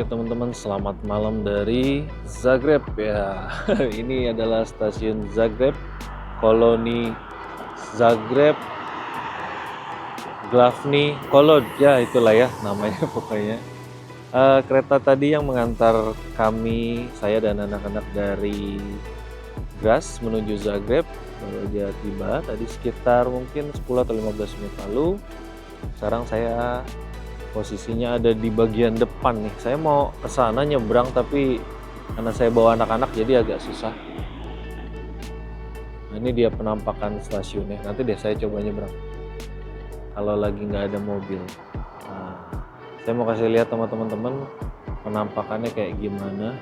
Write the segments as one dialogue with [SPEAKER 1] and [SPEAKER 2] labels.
[SPEAKER 1] teman-teman, selamat malam dari Zagreb ya. Ini adalah stasiun Zagreb, koloni Zagreb, Glavni Kolod, ya itulah ya namanya pokoknya. Kereta tadi yang mengantar kami, saya dan anak-anak dari Graz menuju Zagreb baru aja tiba tadi sekitar mungkin 10 atau 15 menit lalu. Sekarang saya posisinya ada di bagian depan nih. Saya mau ke sana nyebrang tapi karena saya bawa anak-anak jadi agak susah. Nah, ini dia penampakan stasiunnya. Nanti deh saya coba nyebrang. Kalau lagi nggak ada mobil. Nah, saya mau kasih lihat sama teman-teman penampakannya kayak gimana.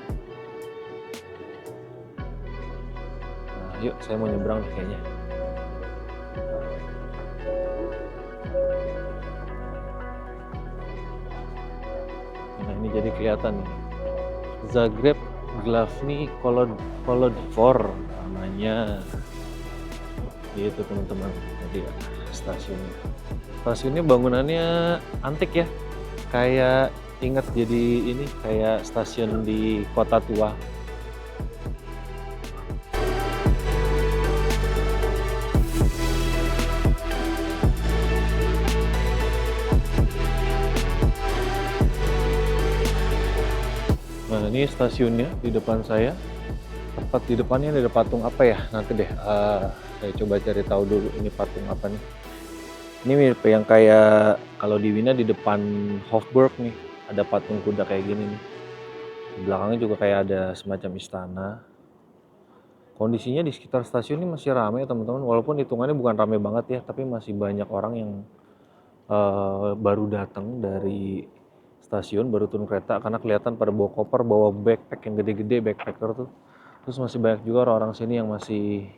[SPEAKER 1] Nah, yuk saya mau nyebrang nih kayaknya. Nah, ini jadi kelihatan nih. Zagreb Glavni Kolodvor namanya. Gitu teman-teman. Jadi stasiunnya. Stasiunnya bangunannya antik ya. Kayak inget jadi ini kayak stasiun di kota tua. Nah ini stasiunnya di depan saya. Tepat di depannya ada patung apa ya? Nanti deh saya coba cari tahu dulu ini patung apa nih. Ini mirip yang kayak kalau di Wina di depan Hofburg nih. Ada patung kuda kayak gini nih. Di belakangnya juga kayak ada semacam istana. Kondisinya di sekitar stasiun ini masih ramai ya teman-teman. Walaupun hitungannya bukan ramai banget ya, tapi masih banyak orang yang baru datang dari stasiun, baru turun kereta karena kelihatan pada bawa koper, bawa backpack yang gede-gede, backpacker tuh. Terus masih banyak juga orang-orang sini yang masih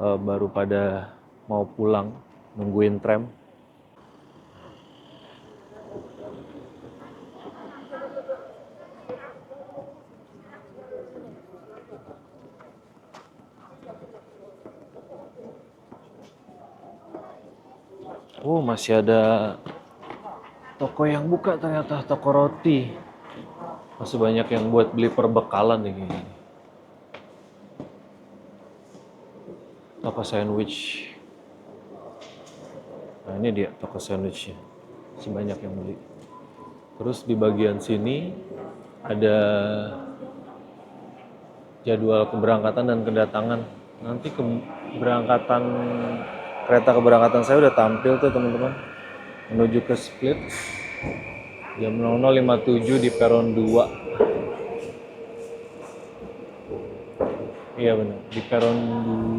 [SPEAKER 1] baru pada mau pulang, nungguin tram. Masih ada toko yang buka ternyata, toko roti. Masih banyak yang buat beli perbekalan nih kayaknya. Toko sandwich. Nah ini dia toko sandwichnya. Masih banyak yang beli. Terus di bagian sini ada jadwal keberangkatan dan kedatangan. Nanti keberangkatan kereta keberangkatan saya udah tampil tuh teman-teman. Menuju ke Split jam 00.57 di peron 2. Iya benar, di peron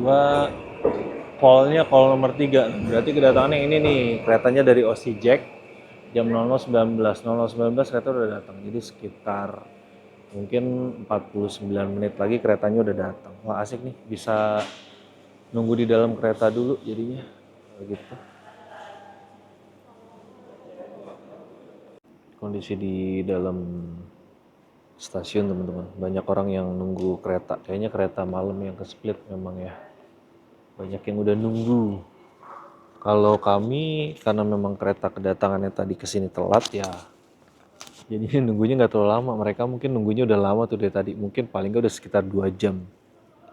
[SPEAKER 1] 2 call-nya call nomor 3. Berarti kedatangannya ini nih, keretanya dari Osijek jam 00.19. 00.19 kereta udah datang. Jadi sekitar mungkin 49 menit lagi keretanya udah datang. Wah asik nih, bisa nunggu di dalam kereta dulu jadinya. Gitu. Kondisi di dalam stasiun teman-teman, banyak orang yang nunggu kereta. Kayaknya kereta malam yang ke Split memang ya. Banyak yang udah nunggu. Kalau kami karena memang kereta kedatangannya tadi kesini telat ya, jadi nunggunya nggak terlalu lama. Mereka mungkin nunggunya udah lama tuh dari tadi. Mungkin paling nggak udah sekitar 2 jam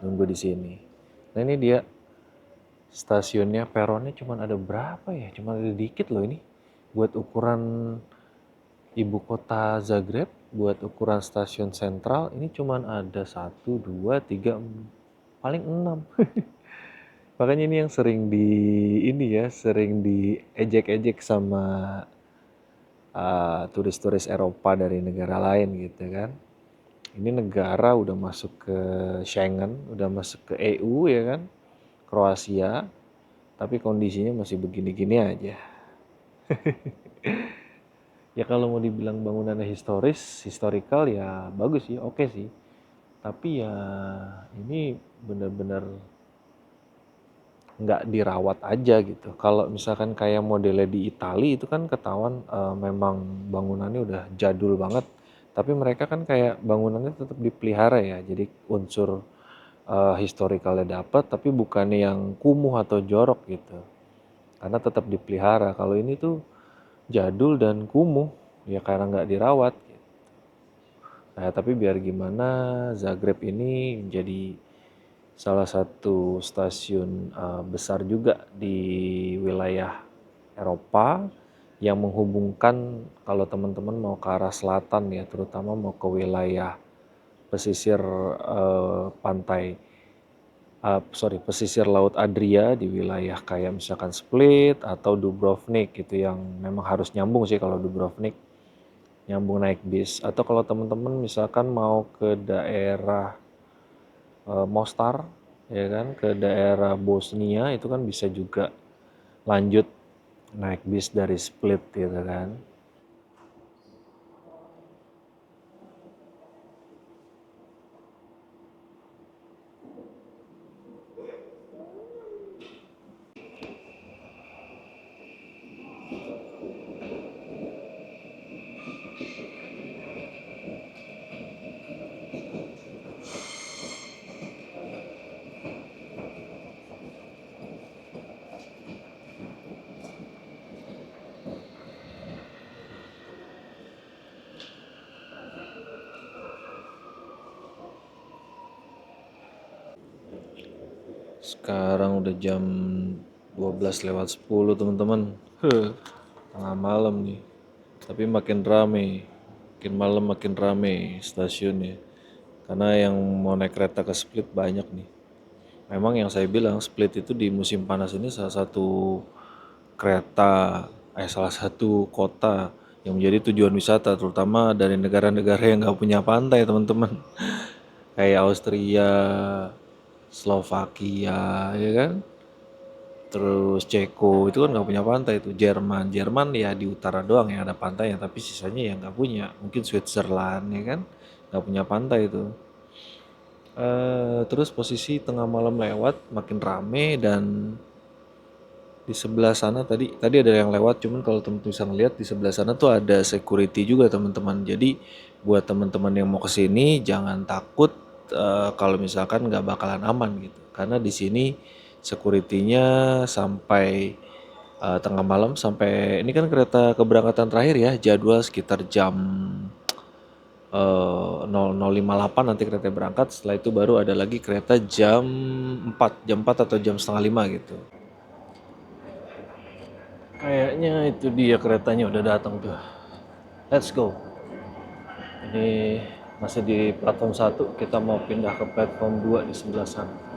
[SPEAKER 1] nunggu di sini. Nah ini dia stasiunnya, peronnya cuma ada berapa ya? Cuma ada dikit loh ini. Buat ukuran ibu kota Zagreb, buat ukuran stasiun sentral ini cuma ada 1, 2, 3, paling 6. Makanya ini yang sering diejek-ejek sama turis-turis Eropa dari negara lain gitu kan. Ini negara udah masuk ke Schengen, udah masuk ke EU ya kan, Kroasia, tapi kondisinya masih begini-gini aja. Ya kalau mau dibilang bangunannya historical ya bagus sih, oke sih. Tapi ya ini benar-benar nggak dirawat aja gitu. Kalau misalkan kayak modelnya di Italia itu kan ketahuan memang bangunannya udah jadul banget. Tapi mereka kan kayak bangunannya tetap dipelihara ya. Jadi unsur historicalnya dapat, tapi bukan yang kumuh atau jorok gitu. Karena tetap dipelihara. Kalau ini tuh jadul dan kumuh ya karena nggak dirawat. Nah, tapi biar gimana, Zagreb ini menjadi salah satu stasiun besar juga di wilayah Eropa yang menghubungkan kalau teman-teman mau ke arah selatan ya, terutama mau ke wilayah pesisir pantai, pesisir Laut Adria di wilayah kayak misalkan Split atau Dubrovnik gitu yang memang harus nyambung sih kalau Dubrovnik nyambung naik bis. Atau kalau teman-teman misalkan mau ke daerah Mostar ya kan, ke daerah Bosnia itu kan bisa juga lanjut naik bis dari Split gitu kan. Sekarang udah jam 12 lewat 10 teman-teman. Tengah malam nih. Tapi makin rame. Makin malam makin rame stasiunnya. Karena yang mau naik kereta ke Split banyak nih. Memang yang saya bilang Split itu di musim panas ini salah satu kota yang menjadi tujuan wisata, terutama dari negara-negara yang nggak punya pantai teman-teman. Kayak Austria, Slovakia, ya kan? Terus Ceko itu kan nggak punya pantai itu. Jerman ya di utara doang yang ada pantainya, tapi sisanya ya nggak punya. Mungkin Switzerland ya kan, nggak punya pantai itu. Terus posisi tengah malam lewat makin rame dan di sebelah sana tadi ada yang lewat, cuman kalau teman-teman bisa ngeliat di sebelah sana tuh ada security juga teman-teman. Jadi buat teman-teman yang mau kesini jangan takut kalau misalkan nggak bakalan aman gitu. Karena di sini securitynya sampai tengah malam, sampai ini kan kereta keberangkatan terakhir ya, jadwal sekitar jam 00.58 nanti kereta berangkat. Setelah itu baru ada lagi kereta jam 4 atau jam setengah 5 gitu. Kayaknya itu dia keretanya udah datang tuh. Let's go. Ini masih di platform 1, kita mau pindah ke platform 2 di sebelah sana.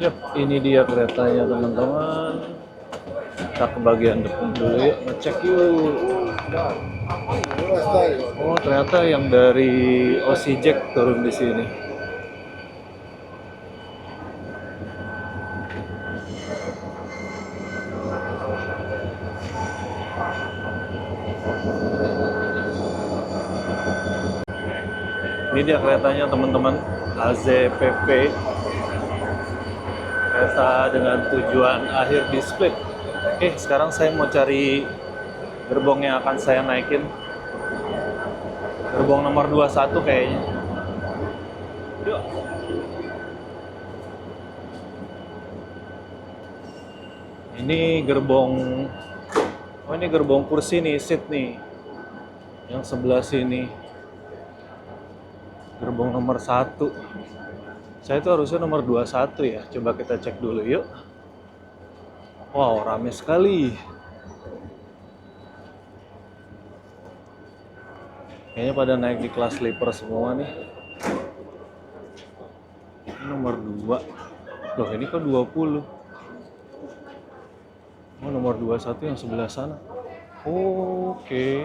[SPEAKER 1] Yap, ini dia keretanya teman-teman. Kita ke bagian depan dulu yuk, ngecek yuk. Oh, ternyata yang dari Jack turun di sini. Ini dia keretanya teman-teman, AZPP, kereta dengan tujuan akhir di Split. Oke, sekarang saya mau cari gerbong yang akan saya naikin. Gerbong nomor 21 kayaknya. Yuk. Ini gerbong, oh ini gerbong kursi nih, seat nih. Yang sebelah sini. Gerbong nomor 1. Saya itu harusnya nomor 21 ya. Coba kita cek dulu yuk. Wow, rame sekali. Kayaknya pada naik di kelas sleeper semua nih. Ini nomor 2. Loh, ini kok 20? Oh, nomor 21 yang sebelah sana. Oke.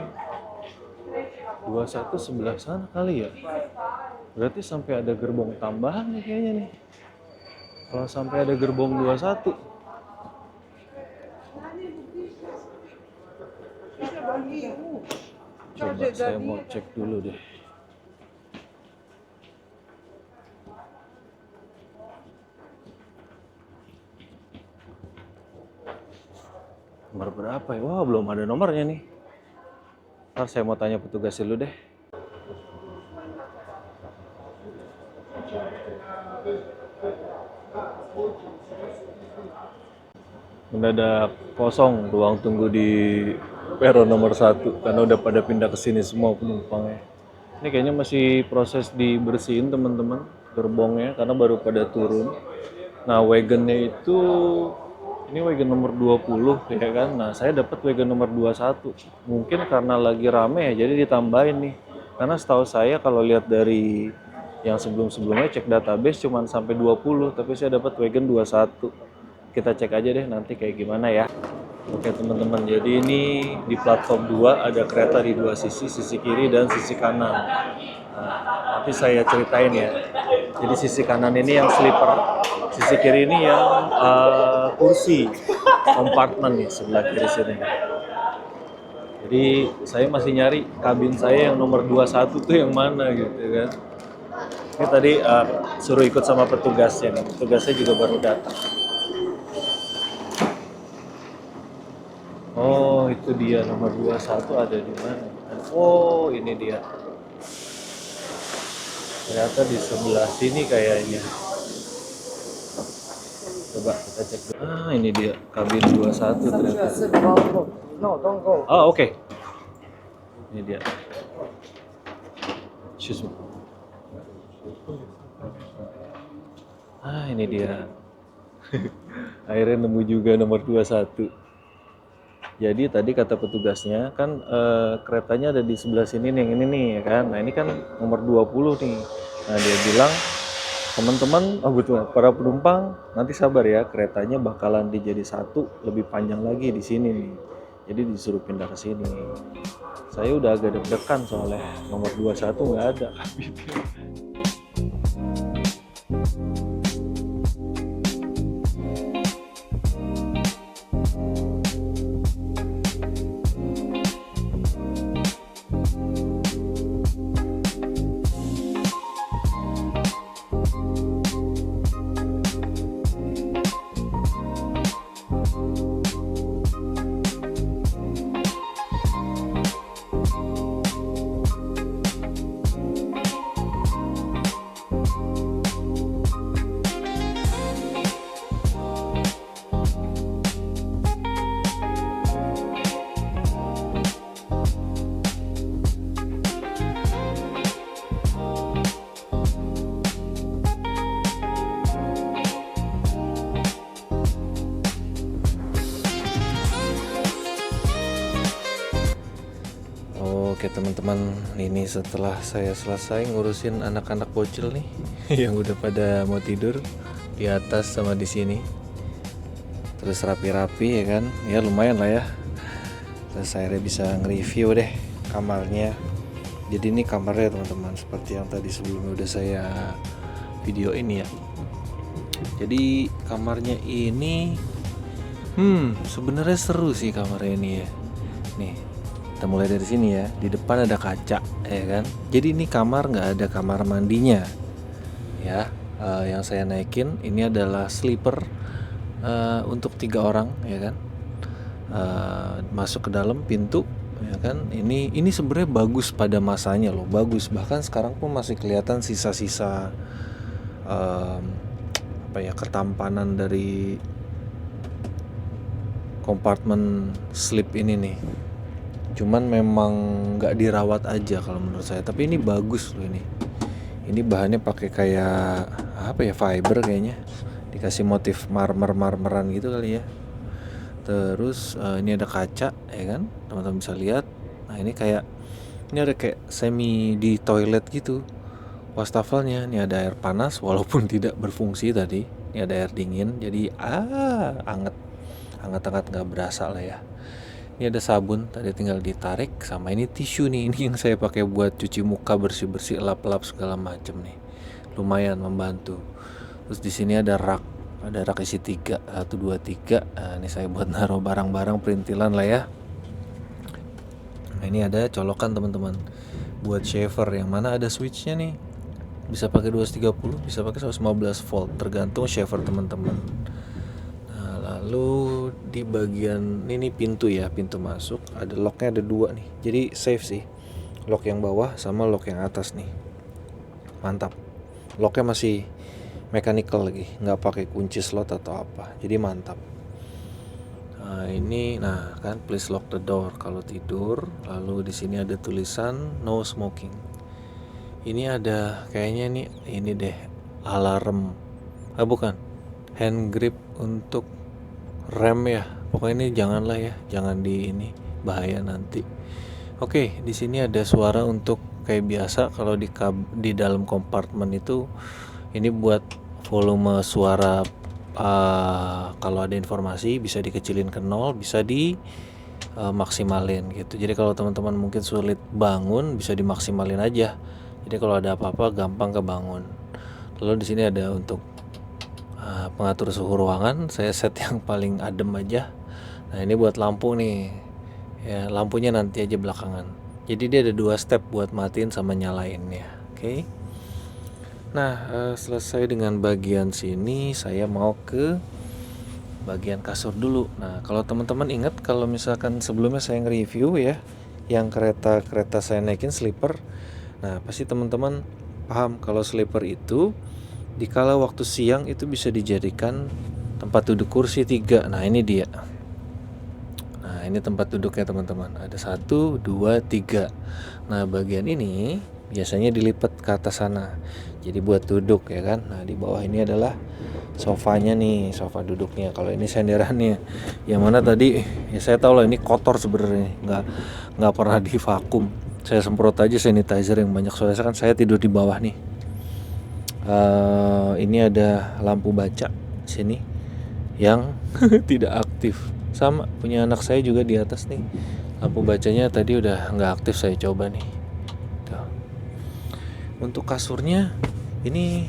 [SPEAKER 1] 21 sebelah sana kali ya. Berarti sampai ada gerbong tambahan nih kayaknya nih. Kalau sampai ada gerbong 21. Coba saya mau cek dulu deh. Nomor berapa ya? Wah, belum ada nomornya nih. Ntar saya mau tanya petugas dulu deh. Mendadak kosong ruang tunggu di peron nomor 1 karena udah pada pindah ke sini semua penumpangnya. Ini kayaknya masih proses dibersihin teman-teman gerbongnya karena baru pada turun. Nah, wagonnya itu ini wagon nomor 20 ya kan. Nah, saya dapat wagon nomor 21. Mungkin karena lagi rame ya jadi ditambahin nih. Karena setahu saya kalau lihat dari yang sebelum-sebelumnya cek database cuma sampai 20, tapi saya dapat wagon 21. Kita cek aja deh nanti kayak gimana ya. Oke teman-teman, jadi ini di platform 2 ada kereta di dua sisi kiri dan sisi kanan. Nah, nanti saya ceritain ya. Jadi sisi kanan ini yang sleeper, sisi kiri ini yang kursi kompartemen nih sebelah kiri sini. Jadi saya masih nyari kabin saya yang nomor 21 tuh yang mana gitu kan. Ini tadi suruh ikut sama petugasnya nih. Petugasnya juga baru datang. Oh, itu dia nomor 21 ada di mana? Oh, ini dia. Ternyata di sebelah sini kayaknya. Coba kita cek dulu. Ah, ini dia kabin 21 ternyata. Oh, oke. Ini dia. Excuse me. Ah, ini dia. Akhirnya nemu juga nomor 21. Jadi tadi kata petugasnya kan keretanya ada di sebelah sini nih, yang ini nih ya kan. Nah, ini kan nomor 20 nih. Nah, dia bilang teman-teman, oh betul, para penumpang nanti sabar ya, keretanya bakalan dijadi satu lebih panjang lagi di sini nih. Jadi disuruh pindah ke sini. Saya udah agak deg-degan soalnya nomor 21 nggak ada kabinnya. Oke teman-teman, ini setelah saya selesai ngurusin anak-anak bocil nih yang udah pada mau tidur di atas sama di sini. Terus rapi-rapi ya kan, ya lumayan lah ya. Terus saya bisa nge-review deh kamarnya. Jadi ini kamarnya teman-teman, seperti yang tadi sebelumnya udah saya video ini ya. Jadi kamarnya ini sebenarnya seru sih kamarnya ini ya. Nih, kita mulai dari sini ya. Di depan ada kaca ya kan. Jadi ini kamar nggak ada kamar mandinya ya. Yang saya naikin ini adalah sleeper untuk 3 orang ya kan. Masuk ke dalam pintu ya kan. Ini sebenarnya bagus pada masanya loh, bagus. Bahkan sekarang pun masih kelihatan sisa-sisa ketampanan dari kompartemen sleep ini nih. Cuman memang nggak dirawat aja kalau menurut saya. Tapi ini bagus loh ini. Ini bahannya pakai kayak fiber kayaknya. Dikasih motif marmeran gitu kali ya. Terus ini ada kaca ya kan, teman-teman bisa lihat. Nah ini ada kayak semi di toilet gitu. Wastafelnya ini ada air panas walaupun tidak berfungsi tadi. Ini ada air dingin jadi hangat nggak berasa lah ya. Ini ada sabun, tadi tinggal ditarik, sama ini tisu nih, ini yang saya pakai buat cuci muka, bersih-bersih, lap-lap segala macam nih. Lumayan membantu. Terus di sini ada rak isi 3, 1 2 3. Nah, ini saya buat naruh barang-barang perintilan lah ya. Nah, ini ada colokan teman-teman buat shaver, yang mana ada switchnya nih, bisa pakai 230, bisa pakai 115 volt, tergantung shaver teman-teman. Nah, lalu di bagian ini pintu ya, pintu masuk ada locknya, ada 2 nih, jadi safe sih, lock yang bawah sama lock yang atas nih, mantap. Locknya masih mechanical lagi, nggak pakai kunci slot atau apa, jadi mantap. Nah, ini kan please lock the door kalau tidur. Lalu di sini ada tulisan no smoking. Ini ada kayaknya ini deh alarm. Bukan. Hand grip untuk rem ya. Pokoknya ini janganlah ya, jangan ini, bahaya nanti. Oke, di sini ada suara untuk kayak biasa kalau di dalam kompartemen itu, ini buat volume suara. Kalau ada informasi bisa dikecilin ke 0, bisa di maksimalin gitu. Jadi kalau teman-teman mungkin sulit bangun, bisa dimaksimalin aja. Jadi kalau ada apa-apa gampang kebangun. Lalu di sini ada untuk pengatur suhu ruangan, saya set yang paling adem aja. Nah, ini buat lampu nih. Ya, lampunya nanti aja belakangan. Jadi dia ada 2 step buat matiin sama nyalainnya. Oke. Nah, selesai dengan bagian sini, saya mau ke bagian kasur dulu. Nah, kalau teman-teman ingat, kalau misalkan sebelumnya saya nge-review ya, yang kereta saya naikin sleeper. Nah, pasti teman-teman paham kalau sleeper itu dikala waktu siang itu bisa dijadikan tempat duduk kursi 3. Nah, ini dia. Nah, ini tempat duduknya teman-teman. Ada 1, 2, 3. Nah, bagian ini biasanya dilipat ke atas sana. Jadi buat duduk ya kan. Nah, di bawah ini adalah sofanya nih, sofa duduknya. Kalau ini senderannya, yang mana tadi ya saya tahu lah ini kotor sebenarnya, nggak pernah divakum. Saya semprot aja sanitizer yang banyak, soalnya kan saya tidur di bawah nih. Ini ada lampu baca sini yang tidak aktif. Sama punya anak saya juga di atas nih. Lampu bacanya tadi udah nggak aktif, saya coba nih. Tuh. Untuk kasurnya ini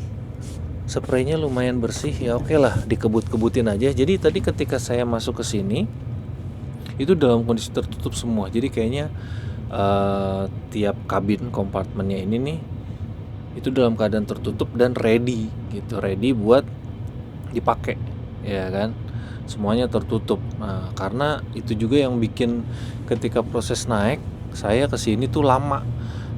[SPEAKER 1] spraynya lumayan bersih ya, oke lah, dikebut-kebutin aja. Jadi tadi ketika saya masuk ke sini itu dalam kondisi tertutup semua. Jadi kayaknya tiap kabin kompartemennya ini nih itu dalam keadaan tertutup dan ready gitu, ready buat dipakai ya kan. Semuanya tertutup. Nah, karena itu juga yang bikin ketika proses naik saya ke sini tuh lama.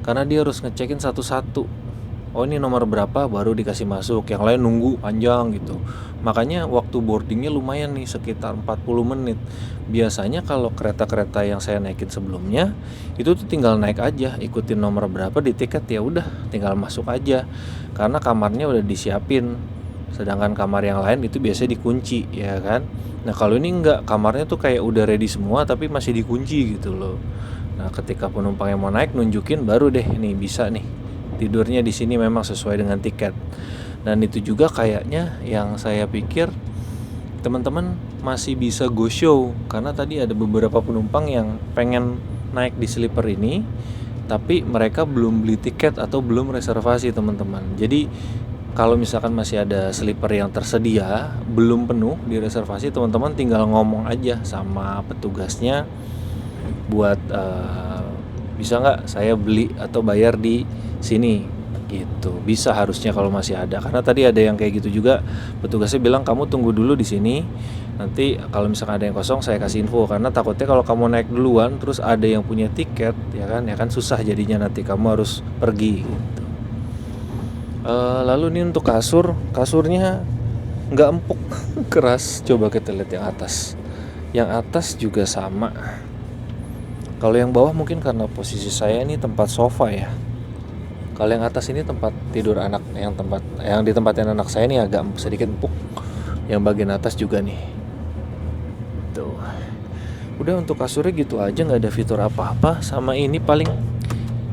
[SPEAKER 1] Karena dia harus ngecekin satu-satu. Oh, ini nomor berapa baru dikasih masuk, yang lain nunggu panjang gitu. Makanya waktu boardingnya lumayan nih, sekitar 40 menit. Biasanya kalau kereta-kereta yang saya naikin sebelumnya itu tuh tinggal naik aja, ikutin nomor berapa di tiket, ya udah tinggal masuk aja. Karena kamarnya udah disiapin. Sedangkan kamar yang lain itu biasanya dikunci ya kan. Nah, kalau ini enggak, kamarnya tuh kayak udah ready semua tapi masih dikunci gitu loh. Nah, ketika penumpang yang mau naik nunjukin, baru deh nih bisa nih tidurnya di sini memang sesuai dengan tiket. Dan itu juga kayaknya yang saya pikir teman-teman masih bisa go show, karena tadi ada beberapa penumpang yang pengen naik di sleeper ini tapi mereka belum beli tiket atau belum reservasi teman-teman. Jadi kalau misalkan masih ada sleeper yang tersedia belum penuh di reservasi, teman-teman tinggal ngomong aja sama petugasnya buat bisa nggak saya beli atau bayar di sini gitu. Bisa harusnya kalau masih ada, karena tadi ada yang kayak gitu juga, petugasnya bilang kamu tunggu dulu di sini, nanti kalau misalkan ada yang kosong saya kasih info, karena takutnya kalau kamu naik duluan terus ada yang punya tiket ya kan susah jadinya, nanti kamu harus pergi gitu. Lalu ini untuk kasurnya nggak empuk keras. Coba kita lihat yang atas juga sama. Kalau yang bawah mungkin karena posisi saya ini tempat sofa ya. Kalau yang atas ini tempat tidur anak, yang di tempatin anak saya ini agak sedikit empuk. Yang bagian atas juga nih. Tuh. Udah, untuk kasurnya gitu aja, nggak ada fitur apa-apa. Sama ini paling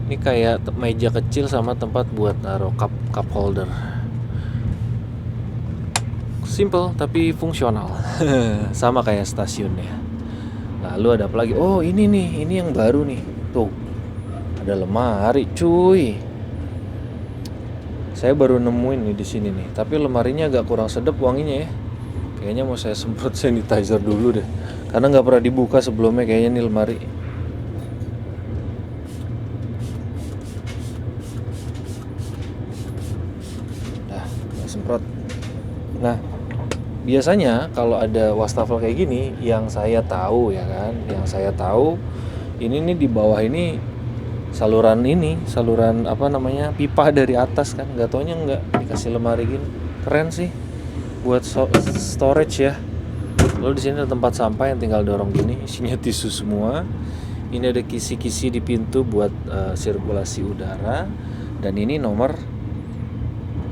[SPEAKER 1] ini kayak meja kecil sama tempat buat naruh cup holder. Simple tapi fungsional. Sama kayak stasiunnya. Lalu ada apa lagi? Oh, ini nih, ini yang baru nih. Tuh. Ada lemari, cuy. Saya baru nemuin nih di sini nih. Tapi lemarinya agak kurang sedap wanginya ya. Kayaknya mau saya semprot sanitizer dulu deh. Karena nggak pernah dibuka sebelumnya kayaknya nih lemari. disemprot. Nah, biasanya kalau ada wastafel kayak gini, yang saya tahu ya kan, ini nih di bawah ini saluran pipa dari atas kan, nggak taunya nggak dikasih lemari gini. Keren sih buat storage ya. Lalu di sini ada tempat sampah yang tinggal dorong gini, isinya tisu semua. Ini ada kisi-kisi di pintu buat sirkulasi udara. Dan ini nomor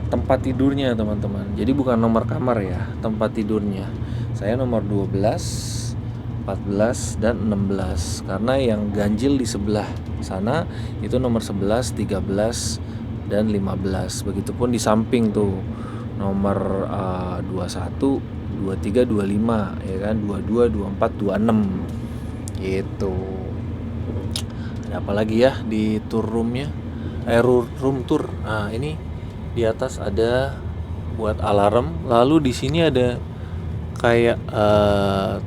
[SPEAKER 1] tempat tidurnya teman-teman. Jadi bukan nomor kamar ya, tempat tidurnya. Saya nomor 12, 14 dan 16. Karena yang ganjil di sebelah sana itu nomor 11, 13 dan 15. Begitupun di samping tuh nomor 21, 23, 25 ya kan, 22, 24, 26 gitu. Ada apa lagi ya di tour roomnya? Room tour. Nah, ini di atas ada buat alarm. Lalu di sini ada kayak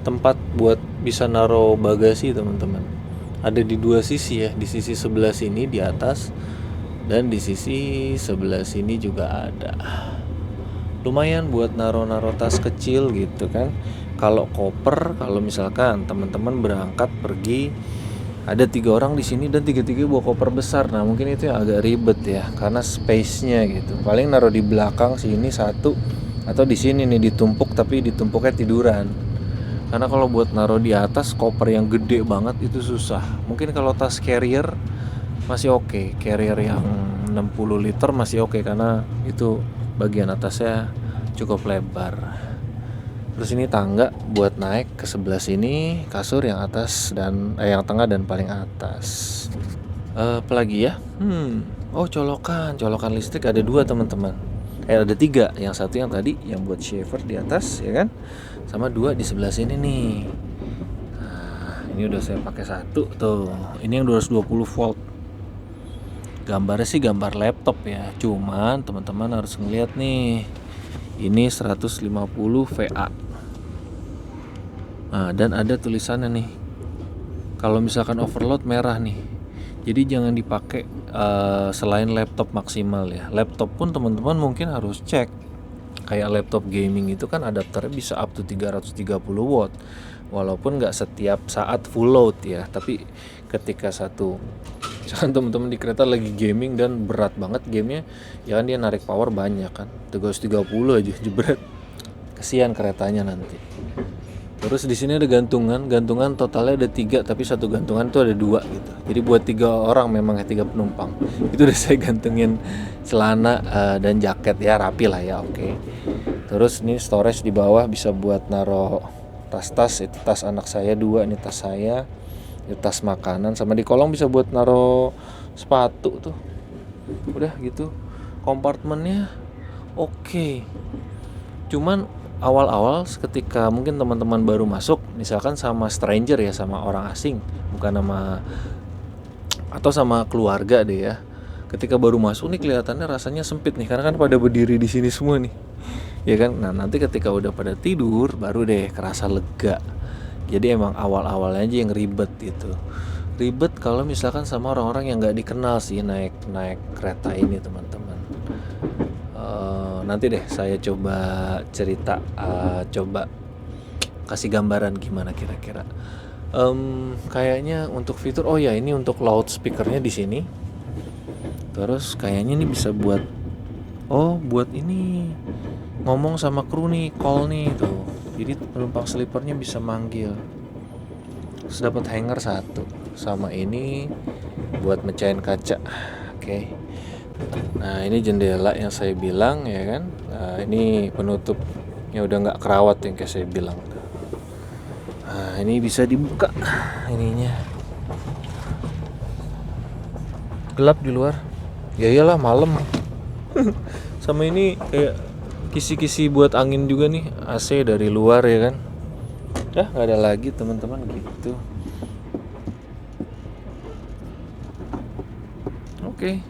[SPEAKER 1] tempat buat bisa naruh bagasi teman-teman. Ada di dua sisi ya, di sisi sebelah sini di atas dan di sisi sebelah sini juga ada. Lumayan buat naruh tas kecil gitu kan. Kalau koper, kalau misalkan teman-teman berangkat pergi, ada 3 orang di sini dan 3-3 bawa koper besar. Nah mungkin itu yang agak ribet ya, karena space-nya gitu. Paling naruh di belakang sini satu, atau di sini nih ditumpuk, tapi ditumpuknya tiduran. Karena kalau buat naruh di atas koper yang gede banget itu susah. Mungkin kalau tas carrier masih oke, carrier yang 60 liter masih oke, karena itu bagian atasnya cukup lebar. Terus ini tangga buat naik ke sebelah sini, kasur yang atas dan yang tengah dan paling atas. Apalagi ya? Colokan listrik ada 2 teman-teman. Ada 3, yang satu yang tadi yang buat shaver di atas ya kan, sama 2 di sebelah sini nih. Nah, ini udah saya pakai 1 tuh. Ini yang 220 volt. Gambarnya sih gambar laptop ya, cuman teman-teman harus ngeliat nih, ini 150 VA. Nah, dan ada tulisannya nih, kalau misalkan overload merah nih. Jadi jangan dipakai selain laptop maksimal ya. Laptop pun teman-teman mungkin harus cek. Kayak laptop gaming itu kan adapternya bisa up to 330 watt. Walaupun nggak setiap saat full load ya, tapi ketika misalkan teman-teman di kereta lagi gaming dan berat banget gamenya, ya kan dia narik power banyak kan, 330 aja jebret, kesian keretanya nanti. Terus di sini ada gantungan totalnya ada 3, tapi satu gantungan tuh ada 2 gitu. Jadi buat 3 orang memang 3 penumpang. Itu udah saya gantungin celana dan jaket ya, rapi lah ya, oke. Terus ini storage di bawah bisa buat naruh tas-tas, itu tas anak saya 2, ini tas saya, ini tas makanan, sama di kolong bisa buat naruh sepatu tuh. Udah gitu. Kompartemennya oke. Cuman awal-awal ketika mungkin teman-teman baru masuk, misalkan sama stranger ya, sama orang asing, bukan sama keluarga deh ya. Ketika baru masuk nih kelihatannya rasanya sempit nih, karena kan pada berdiri di sini semua nih. Ya kan? Nah, nanti ketika udah pada tidur baru deh kerasa lega. Jadi emang awal-awalnya aja yang ribet gitu. Ribet kalau misalkan sama orang-orang yang nggak dikenal sih naik kereta ini teman-teman. Nanti deh saya coba cerita, coba kasih gambaran gimana kira-kira. Kayaknya untuk fitur, ini untuk loudspeakernya di sini. Terus kayaknya ini bisa buat ini ngomong sama kru nih, call nih tuh. Jadi penumpang sleepernya bisa manggil. Terus dapat hanger 1, sama ini buat mecahin kaca. Oke. Nah, ini jendela yang saya bilang ya kan. Nah, ini penutupnya udah nggak kerawat yang kayak saya bilang. Nah, ini bisa dibuka ininya. Gelap di luar. Ya iyalah malam. Sama ini kayak kisi-kisi buat angin juga nih, AC dari luar ya kan. Nggak ada lagi teman-teman gitu. Oke.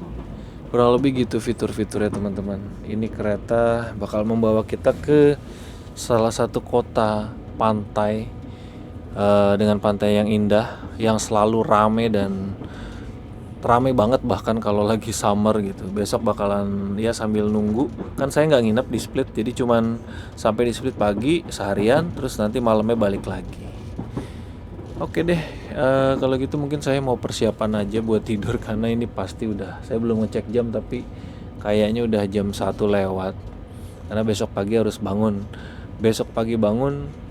[SPEAKER 1] Kurang lebih gitu fitur-fiturnya teman-teman. Ini kereta bakal membawa kita ke salah satu kota pantai dengan pantai yang indah, yang selalu rame dan rame banget bahkan kalau lagi summer gitu. Besok bakalan ya sambil nunggu, kan saya nggak nginep di Split, jadi cuman sampai di Split pagi seharian, terus nanti malamnya balik lagi. Oke deh, kalau gitu mungkin saya mau persiapan aja buat tidur karena ini pasti udah, saya belum ngecek jam tapi kayaknya udah jam 1 lewat. Karena besok pagi harus bangun. Besok pagi bangun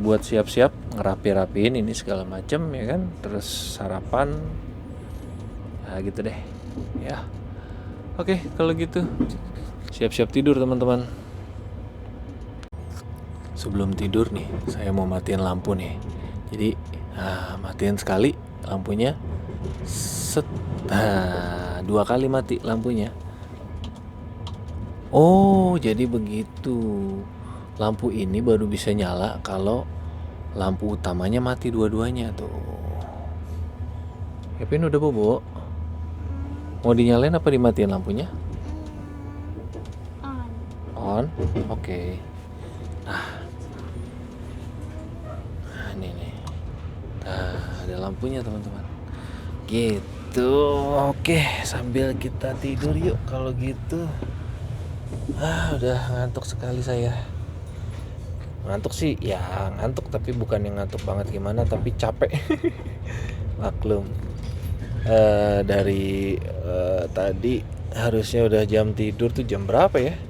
[SPEAKER 1] buat siap-siap ngerapi-rapiin ini segala macem ya kan, terus sarapan. Nah gitu deh. Ya. Oke, kalau gitu siap-siap tidur teman-teman. Sebelum tidur nih, saya mau matiin lampu nih. Jadi, matiin sekali lampunya. Set. Nah, 2 kali mati lampunya. Oh, jadi begitu. Lampu ini baru bisa nyala kalau lampu utamanya mati dua-duanya tuh. Kevin udah bobo. Mau dinyalain apa dimatiin lampunya? On. Oke. Nah, ini nih. Nah, ada lampunya teman-teman. Gitu. Oke, sambil kita tidur yuk kalau gitu. Udah ngantuk sekali saya. Ngantuk sih, ya ngantuk tapi bukan yang ngantuk banget gimana, tapi capek. Maklum. Dari tadi harusnya udah jam tidur tuh jam berapa ya?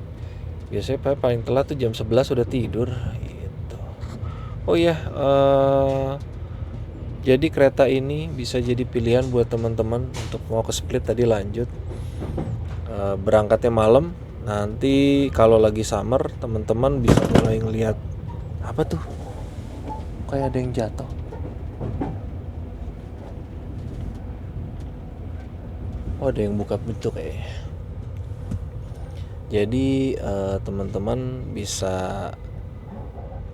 [SPEAKER 1] Biasanya paling telat tuh jam 11 udah tidur gitu. Oh iya, jadi kereta ini bisa jadi pilihan buat teman-teman untuk mau ke Split tadi lanjut. Berangkatnya malam, nanti kalau lagi summer teman-teman bisa mulai ngelihat apa tuh? Kayak ada yang jatuh. Oh, ada yang buka pintu kayaknya. Jadi teman-teman bisa,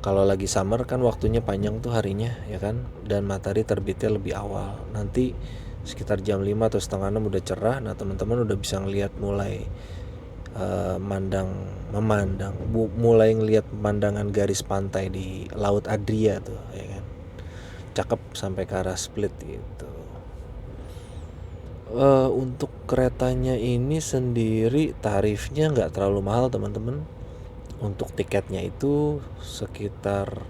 [SPEAKER 1] kalau lagi summer kan waktunya panjang tuh harinya ya kan, dan matahari terbitnya lebih awal. Nanti sekitar jam 5 atau setengah 6 udah cerah. Nah teman-teman udah bisa ngelihat mulai mulai ngelihat pemandangan garis pantai di Laut Adria tuh ya kan. Cakep sampai ke arah Split gitu. Untuk keretanya ini sendiri tarifnya nggak terlalu mahal teman-teman. Untuk tiketnya itu sekitar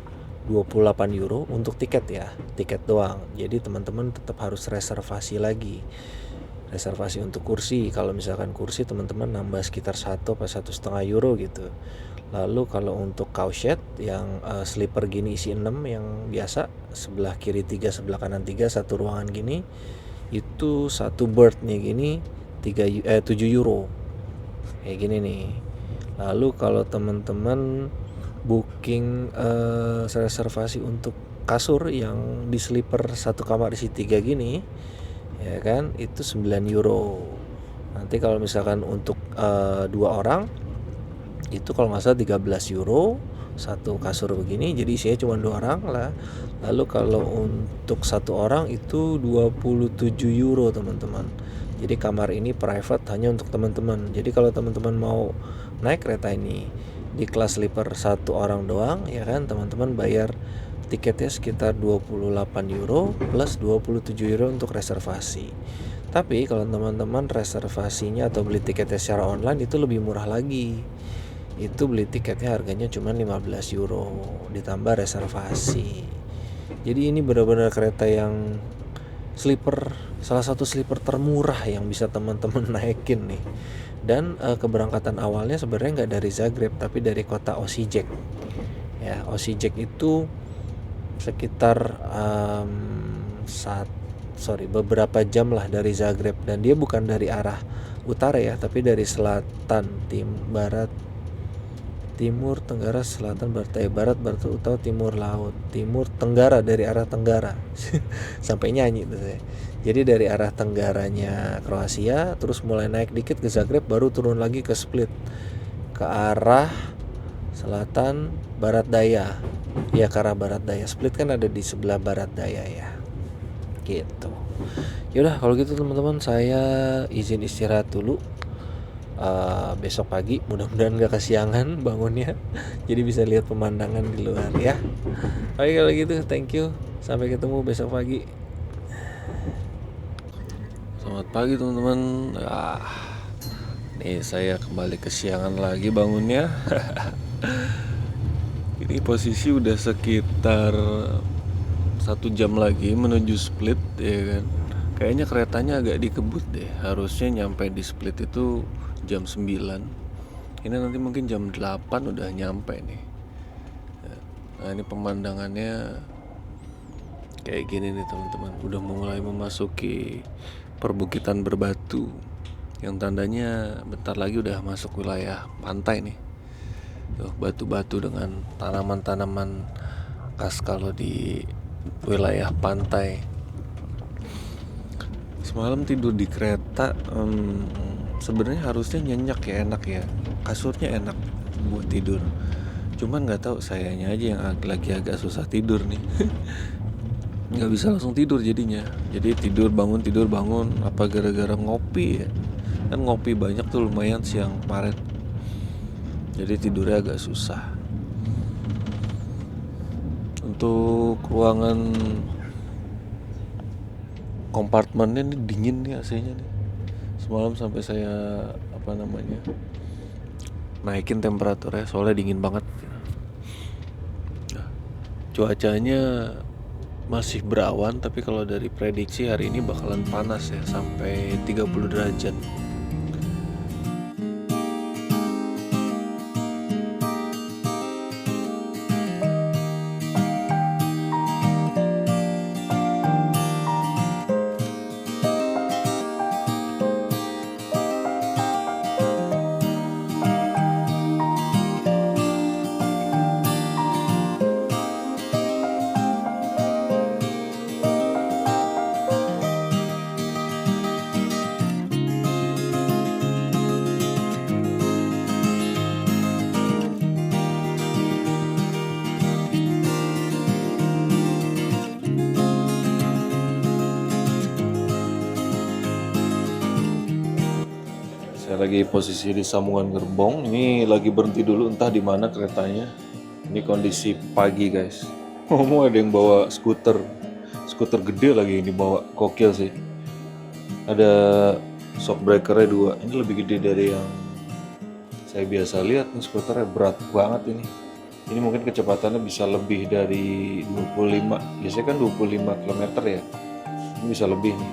[SPEAKER 1] 28 euro untuk tiket ya, tiket doang. Jadi teman-teman tetap harus reservasi lagi. Reservasi untuk kursi, kalau misalkan kursi teman-teman nambah sekitar 1 atau 1,5 euro gitu. Lalu kalau untuk couchette yang sleeper gini isi 6 yang biasa, sebelah kiri 3 sebelah kanan 3 satu ruangan gini, itu satu berth nih gini 7 euro kayak gini nih. Lalu kalau teman-teman booking reservasi untuk kasur yang di sleeper satu kamar isi 3 gini ya kan, itu 9 euro. Nanti kalau misalkan untuk 2 orang itu kalau nggak salah 13 euro satu kasur begini, jadi isinya cuma 2 orang lah. Lalu kalau untuk satu orang itu 27 euro teman-teman. Jadi kamar ini private hanya untuk teman-teman. Jadi kalau teman-teman mau naik kereta ini di kelas sleeper satu orang doang ya kan, teman-teman bayar tiketnya sekitar 28 euro plus 27 euro untuk reservasi. Tapi kalau teman-teman reservasinya atau beli tiketnya secara online itu lebih murah lagi. Itu beli tiketnya harganya cuma 15 euro ditambah reservasi. Jadi ini benar-benar kereta yang sleeper, salah satu sleeper termurah yang bisa teman-teman naikin nih. Dan keberangkatan awalnya sebenarnya nggak dari Zagreb tapi dari kota Osijek. Ya, Osijek itu sekitar beberapa jam lah dari Zagreb, dan dia bukan dari arah utara ya, tapi dari selatan, barat, timur, tenggara, selatan, barat, utara, timur, laut, timur, tenggara, dari arah tenggara. Sampai nyanyi tuh saya. Jadi dari arah tenggaranya Kroasia, terus mulai naik dikit ke Zagreb, baru turun lagi ke Split, ke arah selatan barat daya. Ya, ke arah barat daya. Split kan ada di sebelah barat daya ya. Gitu. Yaudah kalau gitu teman-teman, saya izin istirahat dulu. Besok pagi mudah-mudahan gak kesiangan bangunnya, jadi bisa lihat pemandangan di luar ya. Oke kalau gitu, thank you, sampai ketemu besok pagi. Selamat pagi teman-teman. Nih saya kembali kesiangan lagi bangunnya. Ini posisi udah sekitar 1 jam lagi menuju Split ya kan. Kayaknya keretanya agak dikebut deh. Harusnya nyampe di Split itu jam 9. Ini nanti mungkin jam 8 udah nyampe nih. Nah ini pemandangannya kayak gini nih teman-teman. Udah mulai memasuki perbukitan berbatu yang tandanya bentar lagi udah masuk wilayah pantai nih. Tuh, batu-batu dengan tanaman-tanaman khas kalau di wilayah pantai. Semalam tidur di kereta, sebenarnya harusnya nyenyak ya, enak ya, kasurnya enak buat tidur. Cuman nggak tahu sayanya aja yang lagi agak susah tidur nih. Nggak bisa langsung tidur jadinya. Jadi tidur bangun, apa gara-gara ngopi ya. Kan ngopi banyak tuh lumayan siang kemarin. Jadi tidurnya agak susah. Untuk ruangan kompartemennya nih dingin nih AC-nya nih. Semalam sampai saya naikin temperaturnya soalnya dingin banget. Nah, cuacanya masih berawan, tapi kalau dari prediksi hari ini bakalan panas ya, sampai 30 derajat. Saya lagi posisi di sambungan gerbong. Ini lagi berhenti dulu, entah di mana keretanya. Ini kondisi pagi guys. Ngomong ada yang bawa skuter gede lagi ini bawa, gokil sih. Ada shock breakernya 2. Ini lebih gede dari yang saya biasa lihat nih, skuternya berat banget ini. Ini mungkin kecepatannya bisa lebih dari 25. Biasanya kan 25 km ya. Ini bisa lebih nih.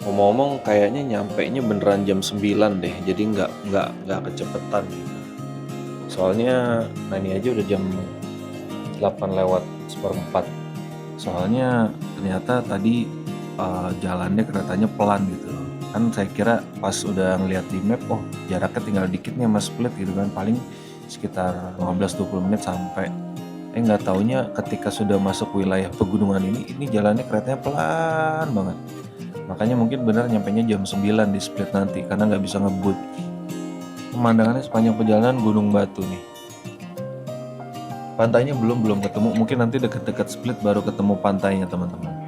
[SPEAKER 1] Ngomong-ngomong kayaknya nyampenya beneran jam 9 deh. Jadi nggak kecepetan gitu. Soalnya ini aja udah jam 8 lewat seperempat. Soalnya ternyata tadi jalannya keretanya pelan gitu. Kan saya kira pas udah ngeliat di map, oh jaraknya tinggal dikit nih sama Split gitu kan, paling sekitar 15-20 menit sampai. Nggak taunya ketika sudah masuk wilayah pegunungan ini jalannya keretanya pelan banget. Makanya mungkin bener nyampenya jam 9 di Split nanti, karena nggak bisa ngebut. Pemandangannya sepanjang perjalanan gunung batu nih. Pantainya belum ketemu, mungkin nanti deket-deket Split baru ketemu pantainya teman-teman.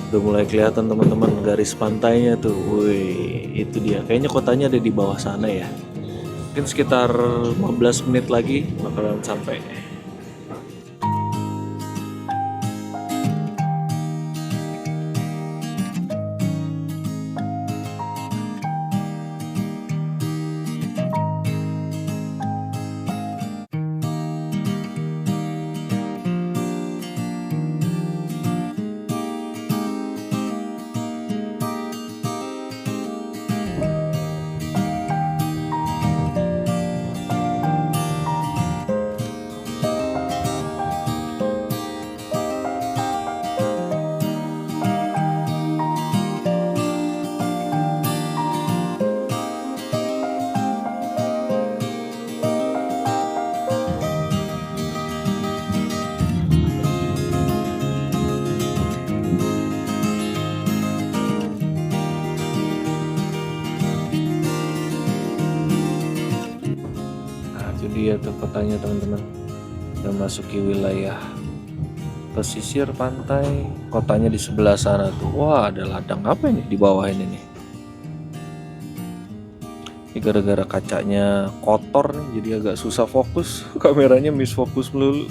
[SPEAKER 1] Udah mulai kelihatan teman-teman garis pantainya tuh. Wih, itu dia. Kayaknya kotanya ada di bawah sana ya. Mungkin sekitar 15 menit lagi bakalan sampai. keretanya teman-teman. Udah masuki wilayah pesisir pantai, kotanya di sebelah sana tuh. Wah, ada ladang apa ini di bawah ini nih? Ini gara-gara kacanya kotor nih, jadi agak susah fokus. Kameranya misfokus melulu.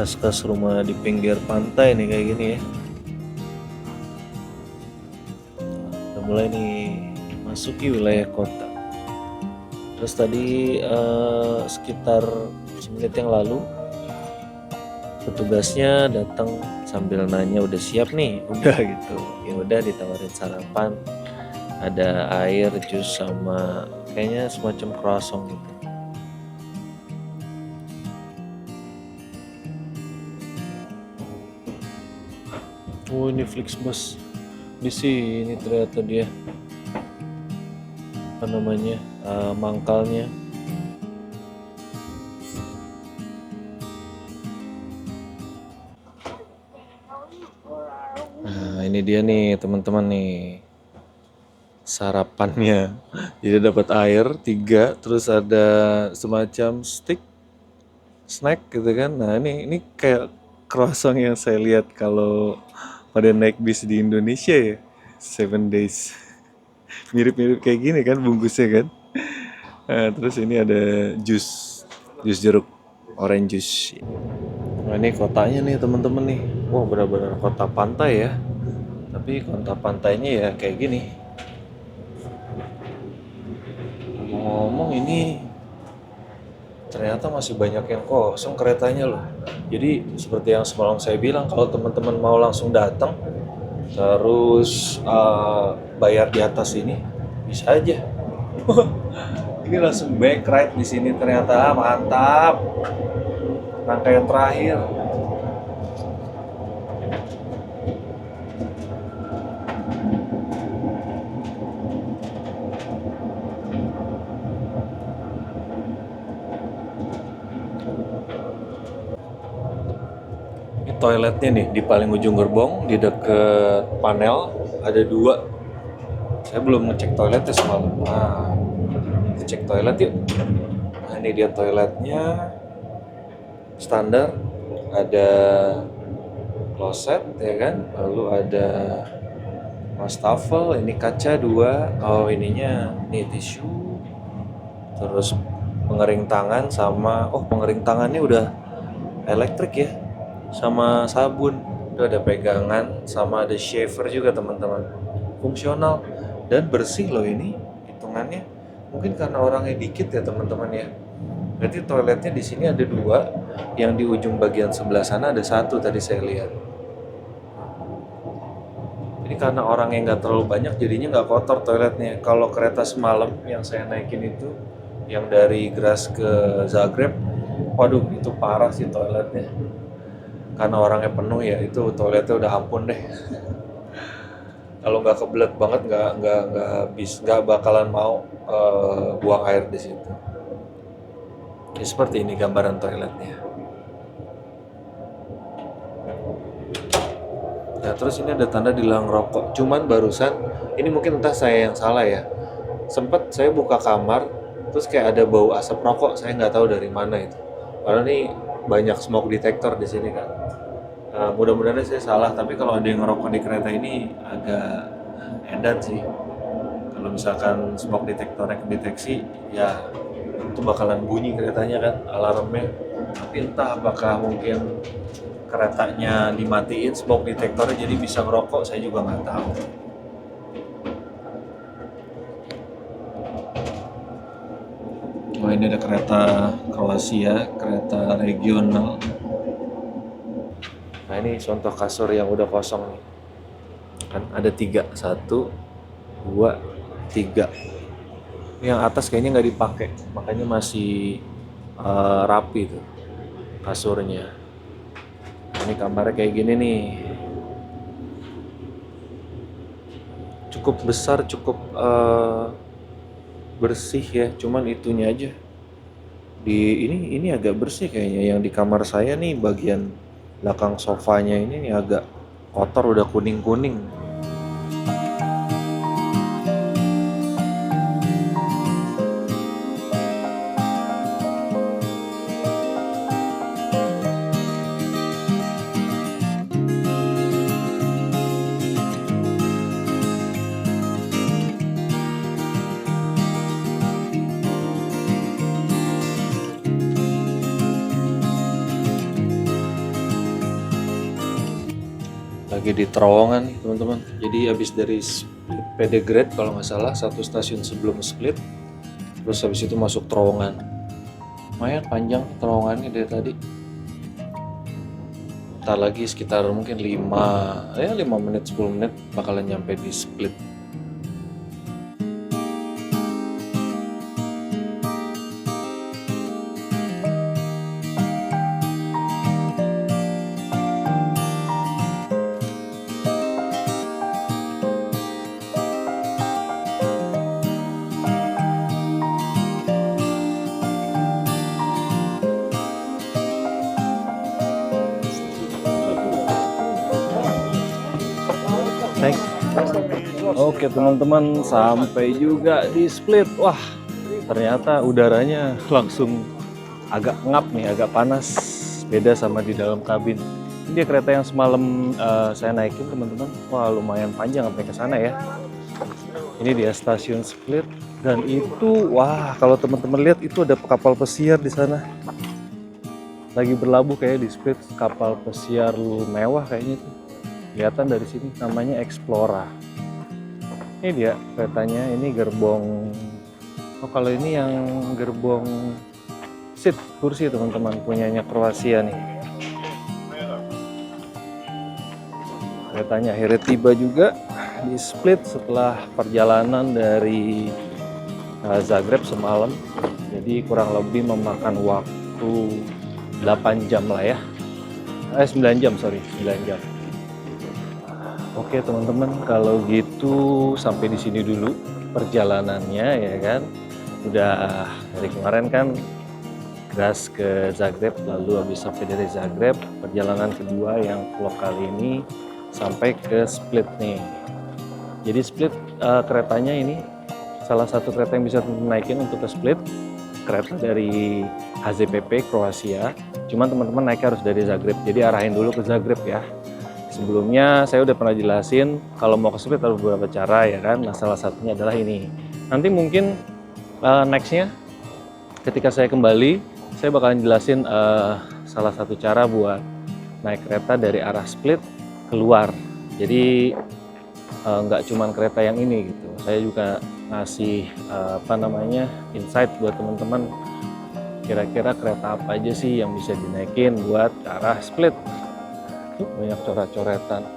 [SPEAKER 1] Khas-khas rumah di pinggir pantai nih kayak gini ya. Udah mulai nih masuki wilayah kota. Terus tadi sekitar 1 menit yang lalu petugasnya datang sambil nanya udah siap nih, udah gitu. Ya udah ditawarin sarapan, ada air, jus sama kayaknya semacam croissant gitu. Oh ini Flixbus di sini ternyata dia apa namanya mangkalnya. Nah ini dia nih teman-teman nih sarapannya. Jadi dapat air 3, terus ada semacam snack gitu kan. Nah ini kayak croissant yang saya lihat kalau pada naik bis di Indonesia ya, 7 days. Mirip-mirip kayak gini kan bungkusnya kan. Nah, terus ini ada jus jeruk, orange juice. Nah ini kotanya nih teman-teman nih. Wah benar-benar kota pantai ya. Tapi kota pantainya ya kayak gini. Ngomong ini ternyata masih banyak yang kosong keretanya loh. Jadi seperti yang semalam saya bilang, kalau teman-teman mau langsung datang terus bayar di atas ini bisa aja. Ini langsung back ride di sini ternyata mantap. Rangkaian terakhir. Ini toiletnya nih di paling ujung gerbong, di deket panel ada 2. Saya belum ngecek toiletnya semalam. Nah, kita cek toilet yuk. Nah ini dia toiletnya standar, ada kloset ya kan, lalu ada wastafel, ini kaca 2. Oh ininya nih tisu, terus pengering tangan sama pengering tangannya udah elektrik ya, sama sabun, udah ada pegangan sama ada shaver juga teman-teman, fungsional dan bersih loh ini hitungannya. Mungkin karena orangnya dikit ya teman-teman ya. Berarti toiletnya di sini ada 2, yang di ujung bagian sebelah sana ada 1 tadi saya lihat. Ini karena orang yang nggak terlalu banyak jadinya nggak kotor toiletnya. Kalau kereta semalam yang saya naikin itu, yang dari Graz ke Zagreb, waduh itu parah sih toiletnya. Karena orangnya penuh ya, itu toiletnya udah ampun deh. Kalau nggak kebelet banget nggak bakalan mau buang air di situ. Ya, seperti ini gambaran toiletnya. Nah terus ini ada tanda dilarang rokok. Cuman barusan ini mungkin entah saya yang salah ya. Sempet saya buka kamar, terus kayak ada bau asap rokok. Saya nggak tahu dari mana itu. Karena ini banyak smoke detector di sini kan. Mudah-mudahan saya salah. Tapi kalau ada yang ngerokok di kereta ini agak edan sih. Kalau misalkan smoke detectornya kedeteksi, ya itu bakalan bunyi keretanya kan, alarmnya. Tapi entah apakah mungkin keretanya dimatiin smoke detectornya jadi bisa ngerokok, saya juga nggak tahu. Oh ini ada kereta Kroasia, kereta regional. Nah ini contoh kasur yang udah kosong nih. Kan ada 3, 1, 2, 3. Yang atas kayaknya nggak dipakai, makanya masih rapi tuh kasurnya. Ini kamarnya kayak gini nih, cukup besar, cukup bersih ya. Cuman itunya aja di ini agak bersih kayaknya. Yang di kamar saya nih bagian belakang sofanya ini nih agak kotor, udah kuning-kuning. Lagi di Terowongan nih teman-teman. Jadi habis dari Split PD Grade kalau nggak salah, satu stasiun sebelum Split, terus habis itu masuk Terowongan. Lumayan panjang terowongannya dari tadi. Ntar lagi sekitar mungkin 5 menit 10 menit bakalan nyampe di Split. Oke teman-teman, sampai juga di Split. Wah, ternyata udaranya langsung agak ngap nih, agak panas. Beda sama di dalam kabin. Ini dia kereta yang semalam saya naikin teman-teman. Wah, lumayan panjang sampai ke sana ya. Ini dia stasiun Split, dan itu, wah, kalau teman-teman lihat itu ada kapal pesiar di sana. Lagi berlabuh kayak di Split, kapal pesiar mewah kayaknya tuh. Kelihatan dari sini, namanya Explora. Ini dia keretanya, ini gerbong. Oh, kalau ini yang gerbong seat, kursi teman-teman, punyanya Kroasia nih. Keretanya akhirnya tiba juga di Split setelah perjalanan dari Zagreb semalam. Jadi kurang lebih memakan waktu 8 jam lah ya. 9 jam, 9 jam. Oke teman-teman, kalau gitu sampai di sini dulu perjalanannya ya kan. Udah dari kemarin kan gas ke Zagreb, lalu habis sampai dari Zagreb, perjalanan kedua yang vlog kali ini sampai ke Split nih. Jadi Split keretanya ini salah satu kereta yang bisa naikin untuk ke Split, kereta dari HZPP Kroasia. Cuman teman-teman naik harus dari Zagreb, jadi arahin dulu ke Zagreb ya. Sebelumnya saya udah pernah jelasin kalau mau ke Split ada beberapa cara ya kan. Nah, salah satunya adalah ini. Nanti mungkin nextnya ketika saya kembali, saya bakalan jelasin salah satu cara buat naik kereta dari arah Split keluar. Jadi nggak cuman kereta yang ini gitu. Saya juga ngasih insight buat teman-teman. Kira-kira kereta apa aja sih yang bisa dinaikin buat ke arah Split. Banyak coret-coretan,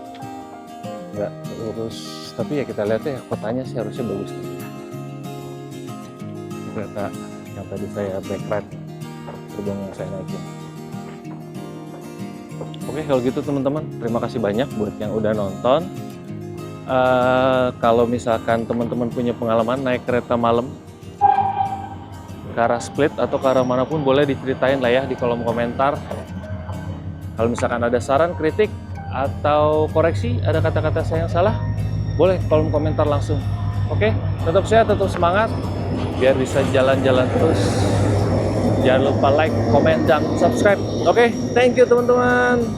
[SPEAKER 1] nggak lurus, tapi ya kita lihat ya, kotanya sih harusnya bagus nih. Kereta yang tadi saya back ride, gerbong yang saya naikin. Oke, kalau gitu teman-teman, terima kasih banyak buat yang udah nonton. Kalau misalkan teman-teman punya pengalaman naik kereta malam ke arah Split atau ke arah manapun, boleh diceritain lah ya di kolom komentar. Kalau misalkan ada saran, kritik, atau koreksi, ada kata-kata saya yang salah, boleh kolom komentar langsung. Oke, tetap sehat, tetap semangat, biar bisa jalan-jalan terus. Jangan lupa like, komen, dan subscribe. Oke, thank you teman-teman.